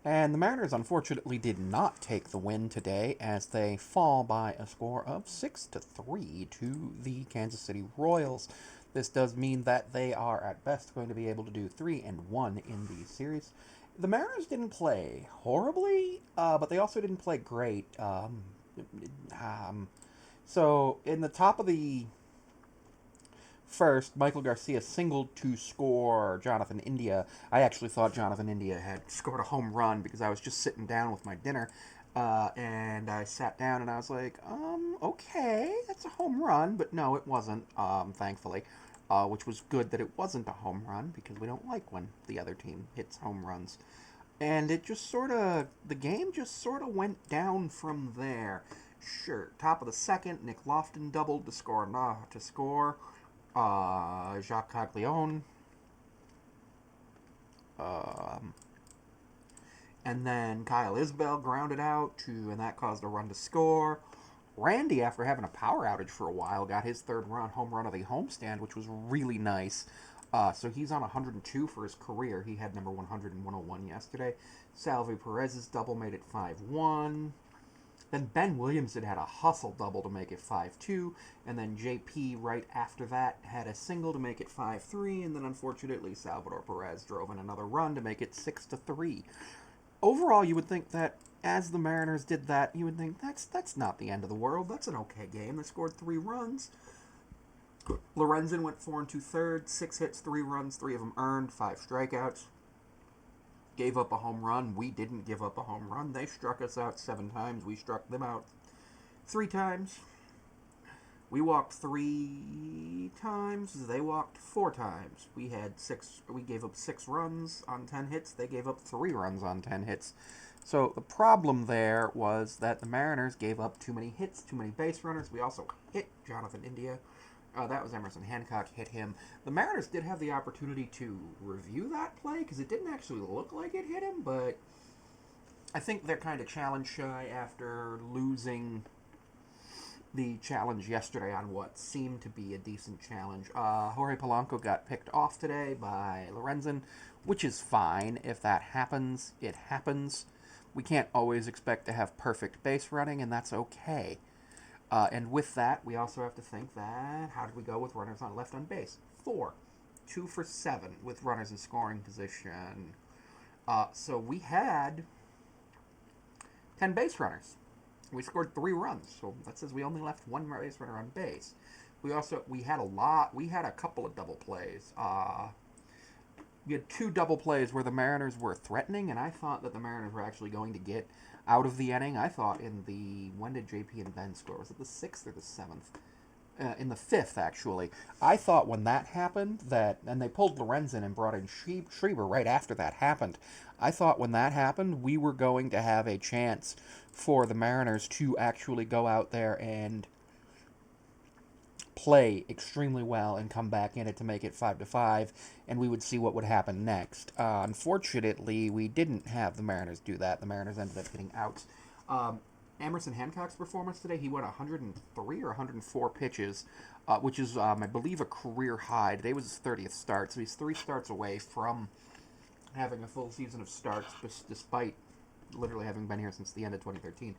And the Mariners unfortunately did not take the win today as they fall by a score of 6-3 to the Kansas City Royals. This does mean that they are at best going to be able to do 3-1 in the series. The Mariners didn't play horribly, but they also didn't play great. Um, so in the top of the first, Michael Garcia singled to score Jonathan India. I actually thought Jonathan India had scored a home run because I was just sitting down with my dinner. And I sat down and I was like, okay, that's a home run. But no, it wasn't, thankfully. Which was good that it wasn't a home run because we don't like when the other team hits home runs. And it just sort of, the game just sort of went down from there. Sure, top of the second, Nick Lofton doubled to score, Jacques Caglione. Um, and then Kyle Isbell grounded out and that caused a run to score. Randy, after having a power outage for a while, got his home run of the homestand, which was really nice. So he's on 102 for his career. He had number 100 and 101 yesterday. Salvi Perez's double made it 5-1. Then Ben Williamson had a hustle double to make it 5-2, and then JP right after that had a single to make it 5-3, and then unfortunately Salvador Perez drove in another run to make it 6-3. Overall, you would think that as the Mariners did that, you would think that's not the end of the world. That's an okay game. They scored 3 runs. Lorenzen went 4 and 2/3, 6 hits, 3 runs, 3 of them earned, 5 strikeouts. Gave up a home run. We didn't give up a home run. They struck us out 7 times. We struck them out 3 times. We walked 3 times. They walked 4 times. We gave up 6 runs on 10 hits. They gave up 3 runs on 10 hits. So the problem there was that the Mariners gave up too many hits, too many base runners. We also hit Jonathan India. That was Emerson Hancock hit him. The Mariners did have the opportunity to review that play because it didn't actually look like it hit him, but I think they're kind of challenge shy after losing the challenge yesterday on what seemed to be a decent challenge. Jorge Polanco got picked off today by Lorenzen, which is fine. If that happens, it happens. We can't always expect to have perfect base running, and that's okay. And with that, we also have to think that how did we go with runners on left on base? 4. 2 for 7 with runners in scoring position. So we had 10 base runners. We scored 3 runs, so that says we only left 1 base runner on base. We had a couple of double plays. We had 2 double plays where the Mariners were threatening, and I thought that the Mariners were actually going to get out of the inning. I thought when did JP and Ben score? Was it the 6th or the 7th? In the 5th, actually. I thought when that happened, and they pulled Lorenzen and brought in Schreiber right after that happened. I thought when that happened, we were going to have a chance for the Mariners to actually go out there and play extremely well and come back in it to make it 5-5, and we would see what would happen next. Unfortunately, we didn't have the Mariners do that. The Mariners ended up getting outs. Emerson Hancock's performance today, he went 103 or 104 pitches, which is, I believe, a career high. Today was his 30th start, so he's 3 starts away from having a full season of starts, despite literally having been here since the end of 2013.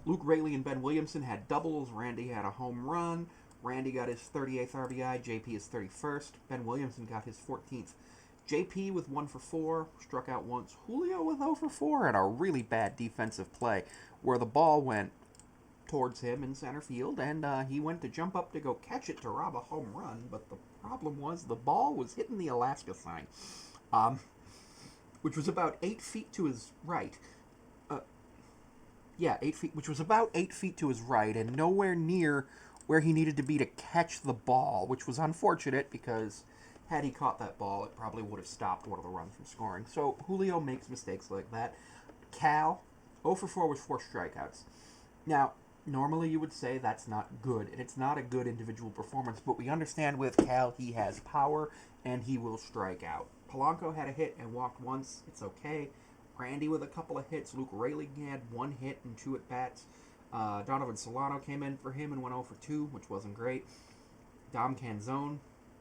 Luke Raley and Ben Williamson had doubles. Randy had a home run. Randy got his 38th RBI. JP his 31st. Ben Williamson got his 14th. JP with 1 for 4, struck out once. Julio with 0 for 4, and a really bad defensive play where the ball went towards him in center field, and he went to jump up to go catch it to rob a home run, but the problem was the ball was hitting the Alaska sign, which was about 8 feet to his right. 8 feet, which was about 8 feet to his right, and nowhere near where he needed to be to catch the ball, which was unfortunate because had he caught that ball, it probably would have stopped one of the runs from scoring. So Julio makes mistakes like that. Cal, 0 for 4 with 4 strikeouts. Now, normally you would say that's not good, and it's not a good individual performance, but we understand with Cal he has power, and he will strike out. Polanco had a hit and walked once. It's okay. Randy with a couple of hits. Luke Raley had 1 hit and 2 at-bats. Donovan Solano came in for him and went 0 for 2, which wasn't great. Dom Canzone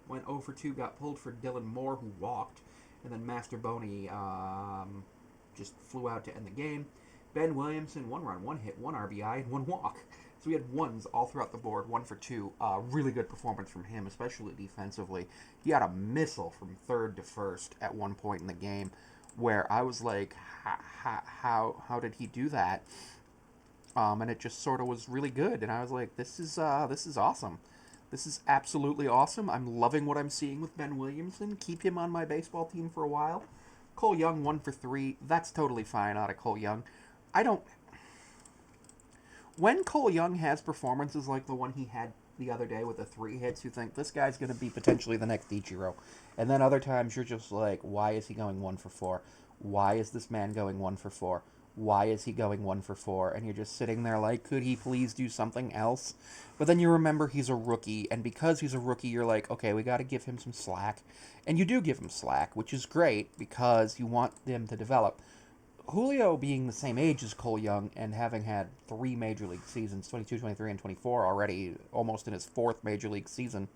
went 0 for 2, got pulled for Dylan Moore, who walked. and then Master Boney just flew out to end the game. Ben Williamson, 1 run, 1 hit, 1 RBI, and 1 walk. So we had ones all throughout the board, 1 for 2. Really good performance from him, especially defensively. He had a missile from third to first at one point in the game, where I was like, how did he do that? And it just sort of was really good, and I was like, this is awesome. This is absolutely awesome. I'm loving what I'm seeing with Ben Williamson. Keep him on my baseball team for a while. Cole Young, 1 for 3. That's totally fine out of Cole Young. I don't. When Cole Young has performances like the one he had the other day with the 3 hits, you think this guy's going to be potentially the next Ichiro. And then other times you're just like, why is he going 1 for 4? Why is this man going 1 for 4? Why is he going 1 for 4? And you're just sitting there like, could he please do something else? But then you remember he's a rookie, and because he's a rookie, you're like, okay, we got to give him some slack. And you do give him slack, which is great because you want them to develop. Julio being the same age as Cole Young and having had 3 major league seasons, 22, 23, and 24 already, almost in his 4th major league season,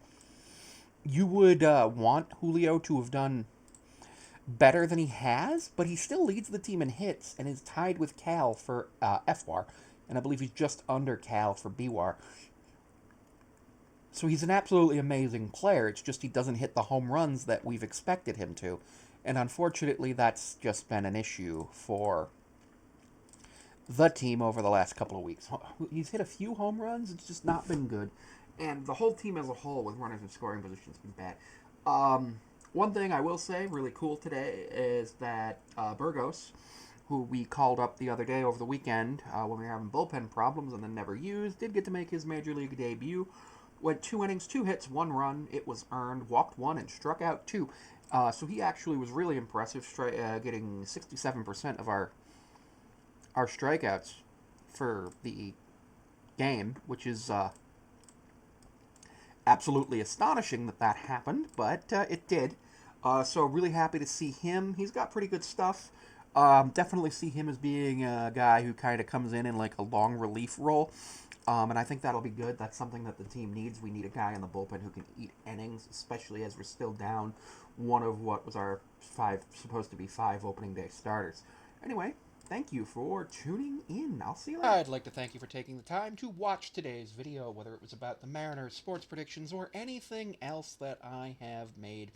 you would want Julio to have done better than he has, but he still leads the team in hits and is tied with Cal for FWAR, and I believe he's just under Cal for BWAR. So he's an absolutely amazing player. It's just he doesn't hit the home runs that we've expected him to. And unfortunately, that's just been an issue for the team over the last couple of weeks. He's hit a few home runs. It's just not been good. And the whole team as a whole with runners in scoring position has been bad. One thing I will say, really cool today, is that Burgos, who we called up the other day over the weekend when we were having bullpen problems and then never used, did get to make his major league debut. Went 2 innings, 2 hits, 1 run. It was earned, walked 1, and struck out 2. So he actually was really impressive, getting 67% of our strikeouts for the game, which is absolutely astonishing that happened, but it did. So really happy to see him. He's got pretty good stuff. Definitely see him as being a guy who kind of comes in like a long relief role. And I think that'll be good. That's something that the team needs. We need a guy in the bullpen who can eat innings, especially as we're still down one of what was our supposed to be 5 opening day starters. Anyway, thank you for tuning in. I'll see you later. I'd like to thank you for taking the time to watch today's video, whether it was about the Mariners, sports predictions, or anything else that I have made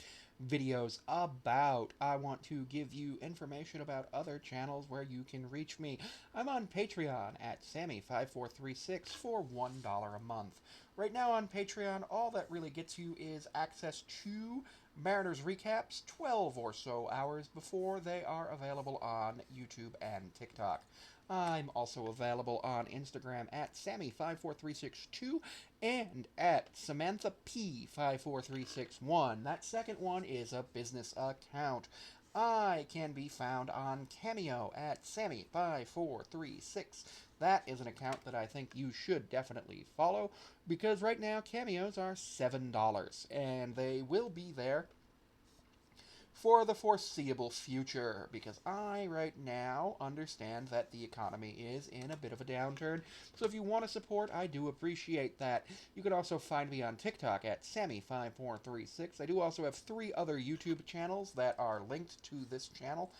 videos about. I want to give you information about other channels where you can reach me. I'm on Patreon at Sammy5436 for $1 a month. Right now on Patreon, all that really gets you is access to Mariners recaps 12 or so hours before they are available on YouTube and TikTok. I'm also available on Instagram at Sammy54362 and at SamanthaP54361. That second one is a business account. I can be found on Cameo at Sammy5436. That is an account that I think you should definitely follow, because right now cameos are $7, and they will be there for the foreseeable future, because I, right now, understand that the economy is in a bit of a downturn. So if you want to support, I do appreciate that. You can also find me on TikTok at Sammy5436. I do also have 3 other YouTube channels that are linked to this channel.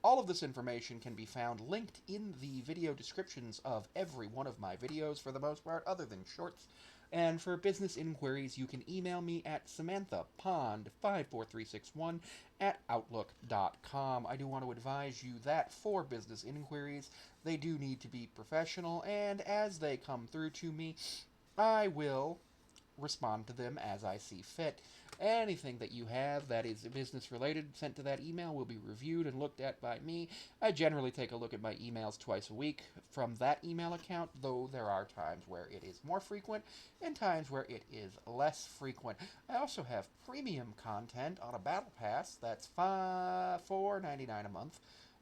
All of this information can be found linked in the video descriptions of every one of my videos, for the most part, other than shorts. And for business inquiries, you can email me at SamanthaPond54361 at Outlook.com. I do want to advise you that for business inquiries, they do need to be professional, and as they come through to me, I will respond to them as I see fit. Anything that you have that is business related sent to that email will be reviewed and looked at by me. I generally take a look at my emails twice a week from that email account, though there are times where it is more frequent and times where it is less frequent. I also have premium content on a battle pass that's $4.99 a month.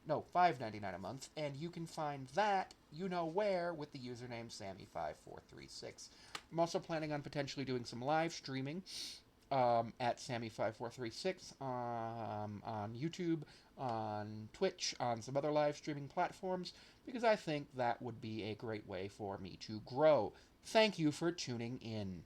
No, $5.99 a month, and you can find that you know where with the username Sammy5436. I'm also planning on potentially doing some live streaming at Sammy5436 on YouTube, on Twitch, on some other live streaming platforms, because I think that would be a great way for me to grow. Thank you for tuning in.